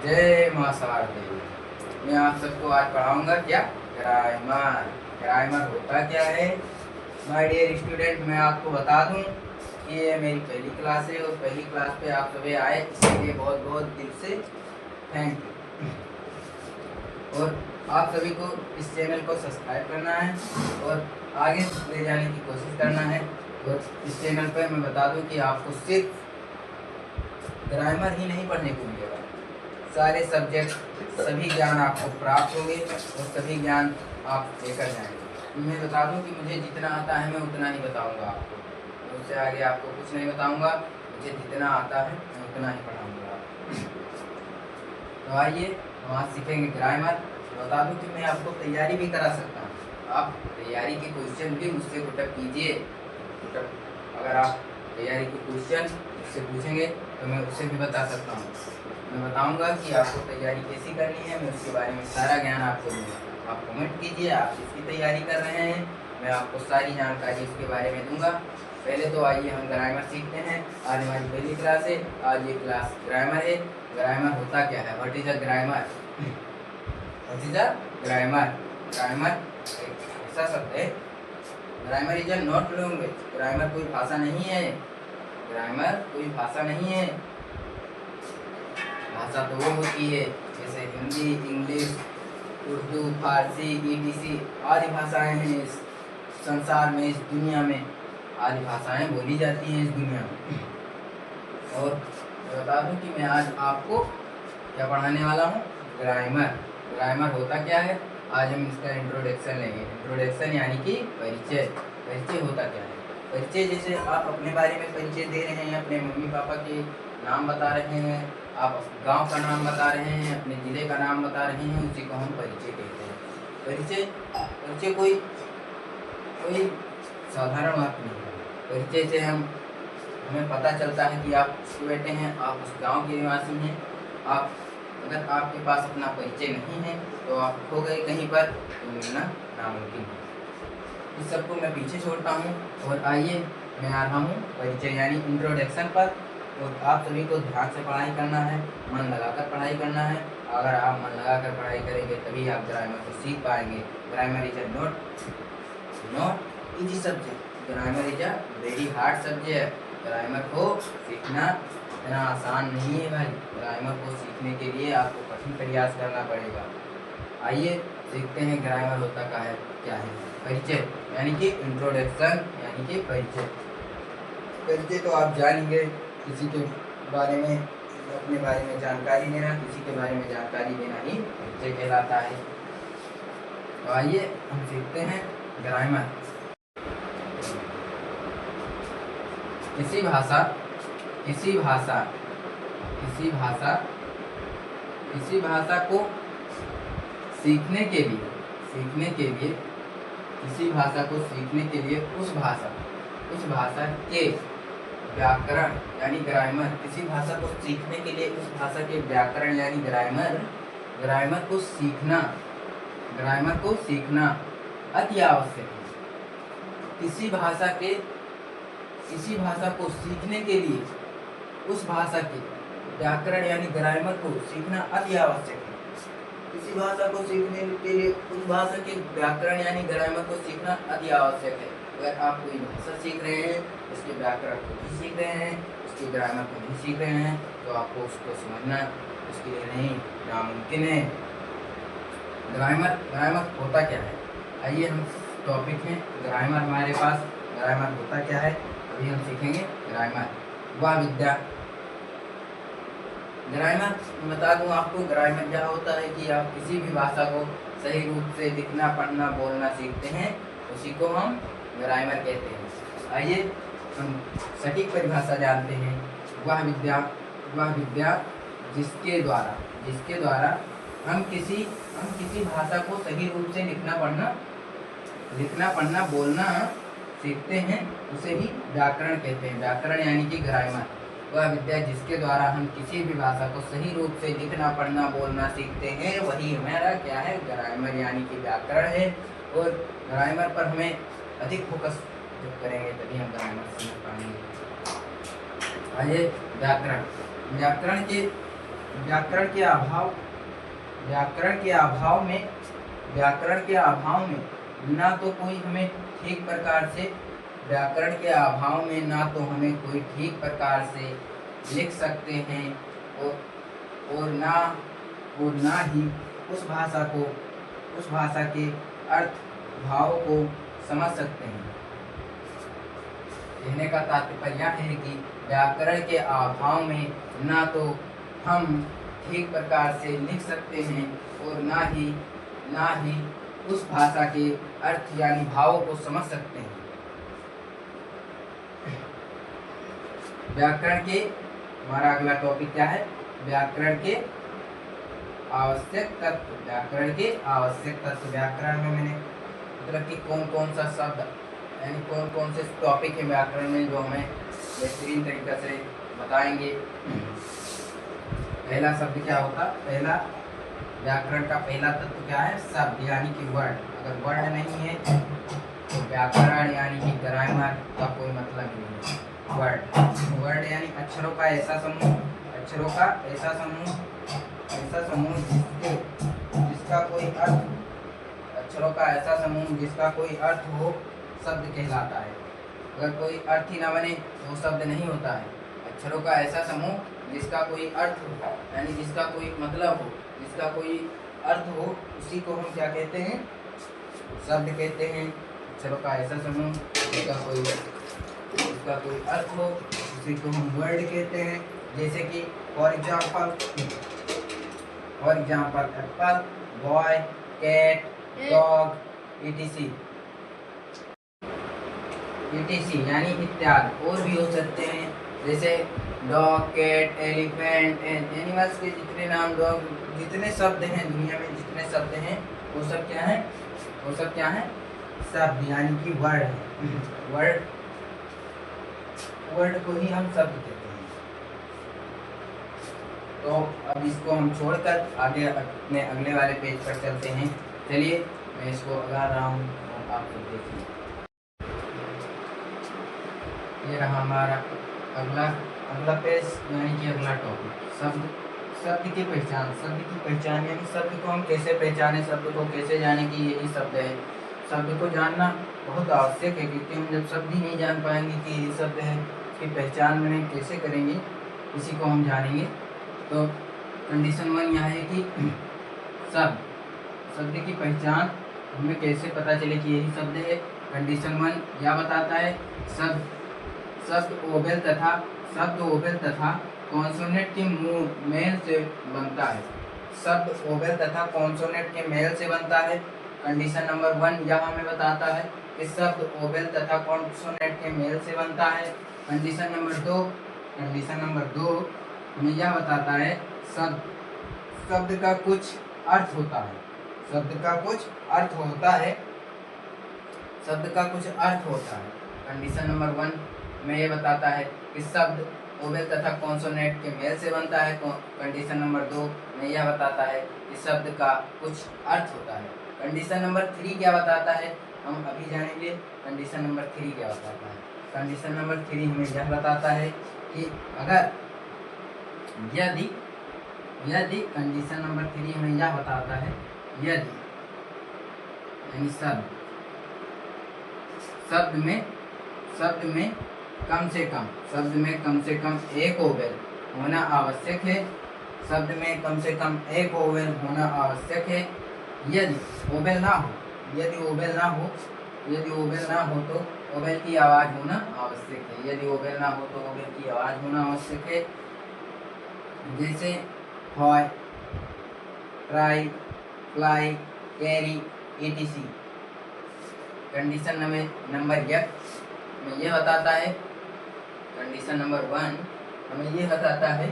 जय मां शारदे। मैं आप सबको आज पढ़ाऊंगा क्या ग्रामर। ग्रामर होता क्या है। माय डियर स्टूडेंट, मैं आपको बता दूं कि ये मेरी पहली क्लास है और पहली क्लास पे आप सभी आए, इसके लिए बहुत बहुत दिल से थैंक यू। और आप सभी को इस चैनल को सब्सक्राइब करना है और आगे ले जाने की कोशिश करना है। और इस चैनल पर मैं बता दूं कि आपको सिर्फ ग्रामर ही नहीं पढ़ने को मिलेगा, सारे सब्जेक्ट सभी ज्ञान आपको प्राप्त होंगे और सभी ज्ञान आप लेकर जाएंगे। मैं बता दूं कि मुझे जितना आता है मैं उतना ही बताऊंगा आपको, उससे आगे आपको कुछ नहीं बताऊंगा। मुझे जितना आता है मैं उतना ही पढ़ाऊंगा आपको। तो आइए हम आज सीखेंगे ग्रामर। बता दूं कि मैं आपको तैयारी भी करा सकता हूँ। आप तैयारी के क्वेश्चन भी मुझसे पुटअप कीजिए। अगर आप तैयारी के क्वेश्चन मुझसे पूछेंगे तो मैं उससे भी बता सकता हूँ। मैं बताऊंगा कि आपको तैयारी कैसी करनी है, मैं उसके बारे में सारा ज्ञान आपको दूंगा। आप कमेंट कीजिए आप किसकी तैयारी कर रहे हैं, मैं आपको सारी जानकारी उसके बारे में दूंगा। पहले तो आइए हम ग्रामर सीखते हैं। आज हमारी पहली क्लास है, आज ये क्लास ग्रामर है। ग्रामर होता क्या है, what is a grammar. What is a grammar. Grammar एक ऐसा शब्द है, grammar is a not language. Grammar कोई भाषा नहीं है। ग्रामर कोई भाषा नहीं है। भाषा तो वो होती है जैसे हिंदी, इंग्लिश, उर्दू, फारसी, ईटीसी आदि भाषाएं हैं इस संसार में, इस दुनिया में आदि भाषाएं बोली जाती हैं इस दुनिया में। और मैं बता दूं कि मैं आज आपको क्या पढ़ाने वाला हूँ, ग्रामर। ग्रामर होता क्या है, आज हम इसका इंट्रोडक्शन लेंगे। इंट्रोडक्शन यानी कि परिचय। परिचय होता क्या है। परिचय जैसे आप अपने बारे में परिचय दे रहे हैं, अपने मम्मी पापा के नाम बता रहे हैं, आप गांव का नाम बता रहे हैं, अपने ज़िले का नाम बता रहे हैं, उसी को हम परिचय कहते हैं। परिचय परिचय कोई कोई साधारण बात नहीं है। परिचय से हमें पता चलता है कि आप किसके बेटे हैं, आप उस गांव के निवासी हैं। आप अगर आपके पास अपना परिचय नहीं है तो आप खो गए कहीं पर, तो मिलना नामुमकिन है। इस सबको मैं पीछे छोड़ता हूँ और आइए मैं आ रहा हूँ परिचय यानी इंट्रोडक्शन पर। और आप सभी को ध्यान से पढ़ाई करना है, मन लगाकर पढ़ाई करना है। अगर आप मन लगाकर पढ़ाई करेंगे तभी आप ग्रामर को सीख पाएंगे। Grammar is a not easy subject. Grammar is a very hard subject. Grammar को सीखना इतना आसान नहीं है भाई। ग्रामर को सीखने के लिए आपको कठिन प्रयास करना पड़ेगा। आइए सीखते हैं ग्रामर होता क्या है। परिचय यानी कि इंट्रोडक्शन यानी कि परिचय। परिचय तो आप जानेंगे, किसी के बारे में अपने बारे में जानकारी देना, किसी के बारे में जानकारी देना ही परिचय कहलाता है। तो आइए हम सीखते हैं ग्रामर। किसी भाषा को सीखने के लिए किसी भाषा को सीखने के लिए उस भाषा के व्याकरण यानी ग्रामर, किसी भाषा को सीखने के लिए उस भाषा के व्याकरण यानी ग्रामर को सीखना अति आवश्यक है। किसी भाषा को सीखने के लिए उस भाषा के व्याकरण यानी ग्रामर को सीखना अति आवश्यक है। किसी भाषा को सीखने के लिए उस भाषा के व्याकरण यानी ग्रामर को सीखना अति आवश्यक है। अगर आप कोई भाषा सीख रहे हैं, उसके व्याकरण को नहीं सीख रहे हैं, उसके ग्रामर को नहीं सीख रहे हैं, तो आपको उसको समझना उसके लिए नहीं नामुमकिन है। ग्रामर होता क्या है। आइए हम टॉपिक में ग्रामर हमारे पास। ग्रामर होता क्या है अभी हम सीखेंगे। ग्रामर वह विद्या। ग्रामर बता दूं आपको, ग्रामर क्या होता है कि आप किसी भी भाषा को सही रूप से लिखना, पढ़ना, बोलना सीखते हैं, उसी को हम ग्रामर कहते हैं। आइए हम सटीक परिभाषा जानते हैं। वह विद्या जिसके द्वारा हम किसी भाषा को सही रूप से लिखना, पढ़ना, बोलना सीखते हैं, उसे ही व्याकरण कहते हैं। व्याकरण यानी कि ग्रामर। वह विद्या जिसके द्वारा हम किसी भी भाषा को सही रूप से लिखना, पढ़ना, बोलना सीखते हैं, वही हमारा क्या है, ग्रामर यानी कि व्याकरण है। और ग्रामर पर हमें अधिक फोकस जब करेंगे तभी हम ग्रामर समझ पाएंगे। आइए व्याकरण के व्याकरण के अभाव व्याकरण के अभाव में व्याकरण के अभाव में ना तो कोई हमें ठीक प्रकार से व्याकरण के अभाव में ना तो हमें कोई ठीक प्रकार से लिख सकते हैं और ना ही उस भाषा के अर्थ भाव को समझ सकते हैं। कहने का तात्पर्य है कि व्याकरण के अभाव में ना तो हम ठीक प्रकार से लिख सकते हैं और ना ही उस भाषा के अर्थ यानी भावों को समझ सकते हैं। व्याकरण के हमारा अगला टॉपिक क्या है? व्याकरण के आवश्यक तत्व। व्याकरण के आवश्यक तत्व। व्याकरण में मैंने मतलब कि कौन कौन सा शब्द यानी कौन कौन से टॉपिक है व्याकरण में जो हमें बेहतरीन तरीके से बताएंगे। पहला शब्द क्या होता? पहला व्याकरण का पहला तत्व क्या है? शब्द यानी कि वर्ड। अगर वर्ड नहीं है तो व्याकरण यानी कि ग्रामर का कोई मतलब नहीं है। वर्ड यानी अक्षरों का ऐसा समूह जिसका कोई अर्थ अक्षरों का ऐसा समूह जिसका कोई अर्थ हो शब्द कहलाता है। अगर कोई अर्थ ही ना बने तो वो शब्द नहीं होता है। अक्षरों का ऐसा समूह जिसका कोई अर्थ हो यानी जिसका कोई मतलब हो, जिसका कोई अर्थ हो, उसी को हम क्या कहते हैं? शब्द कहते हैं। अक्षरों का ऐसा समूह जिसका कोई अर्थ हो उसी को हम वर्ड कहते हैं। जैसे कि for example apple, boy, cat, dog, etc यानी इत्यादि और भी हो सकते हैं। जैसे डॉग, कैट, एलिफेंट, एनिमल्स के जितने नाम जितने शब्द हैं दुनिया में, जितने शब्द हैं वो सब क्या है? शब्द यानी कि वर्ड है। वर्ड को ही हम शब्द कहते हैं। तो अब इसको हम छोड़कर आगे अपने अगले वाले पेज पर चलते हैं। चलिए मैं इसको लगा रहा हूँ और आप लोग देखिए। ये रहा हमारा अगला पेज यानी कि अगला टॉपिक शब्द की पहचान यानी शब्द को हम कैसे पहचाने, शब्द को कैसे जाने कि यही शब्द है। शब्द को जानना बहुत आवश्यक है क्योंकि हम जब शब्द ही नहीं जान पाएंगे कि ये शब्द है, उसकी पहचान में कैसे करेंगे, इसी को हम जानेंगे। तो कंडीशन 1 यह है कि शब्द की पहचान हमें कैसे पता चले कि यही शब्द है। कंडीशन 1 यह बताता है शब्द ओवेल तथा कॉन्सोनेंट के मेल से बनता है। शब्द ओवेल तथा कॉन्सोनेंट के मेल से बनता है। कंडीशन नंबर 1 यह हमें बताता है कि शब्द ओवेल तथा कॉन्सोनेंट के मेल से बनता है। कंडीशन नंबर 2 हमें यह बताता है शब्द का कुछ अर्थ होता है। शब्द का कुछ अर्थ होता है। कंडीशन नंबर 1 में यह बताता है कि शब्द ओवेल तथा कॉन्सोनेंट के मेल से बनता है। कंडीशन नंबर 2 में यह बताता है कि शब्द का कुछ अर्थ होता है। कंडीशन नंबर 3 क्या बताता है हम अभी जानेंगे। कंडीशन नंबर 3 क्या बताता है? कंडीशन नंबर 3 हमें यह बताता है कि अगर यदि कंडीशन नंबर 3 हमें यह बताता है यदि यानी शब्द में कम से कम एक ओवेल होना आवश्यक है। शब्द में कम से कम एक ओवेल होना आवश्यक है। यदि ओवेल ना हो तो ओवेल की आवाज़ होना आवश्यक है। यदि ओवेल ना हो तो ओवेल की आवाज़ होना आवश्यक है। जैसे hoy, try, fly, carry, etc। Condition number 1 में यह बताता है, कंडीशन नंबर 1 हमें यह बताता है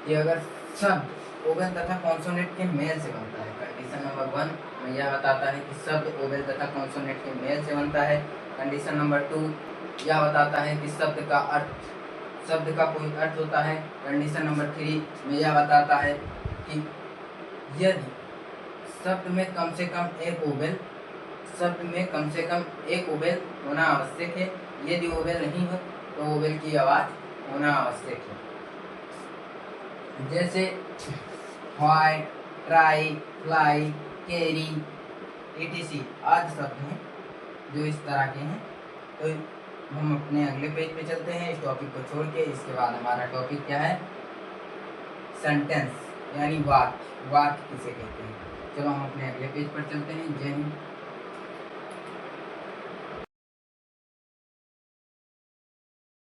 कि अगर शब्द ओवेल तथा कॉन्सोनेंट के मेल से बनता है। कंडीशन नंबर 1 में यह बताता है कि शब्द ओवेल तथा कॉन्सोनेंट के मेल से बनता है। कंडीशन नंबर 2 यह बताता है कि शब्द का कोई अर्थ होता है। कंडीशन नंबर 3 में यह बताता है कि यदि शब्द में कम से कम एक ओवेल होना आवश्यक है। यदि ओवेल नहीं हो तो ओवेल की आवाज़ होना आवश्यक है। जैसे why, try, fly, carry, etc आदि शब्द हैं जो इस तरह के हैं। तो हम अपने अगले पेज पे चलते हैं इस टॉपिक को छोड़ के। इसके बाद हमारा टॉपिक क्या है? सेंटेंस यानी वाक्य। वाक्य किसे कहते हैं? चलो हम अपने अगले पेज पर चलते हैं। जय हिंद।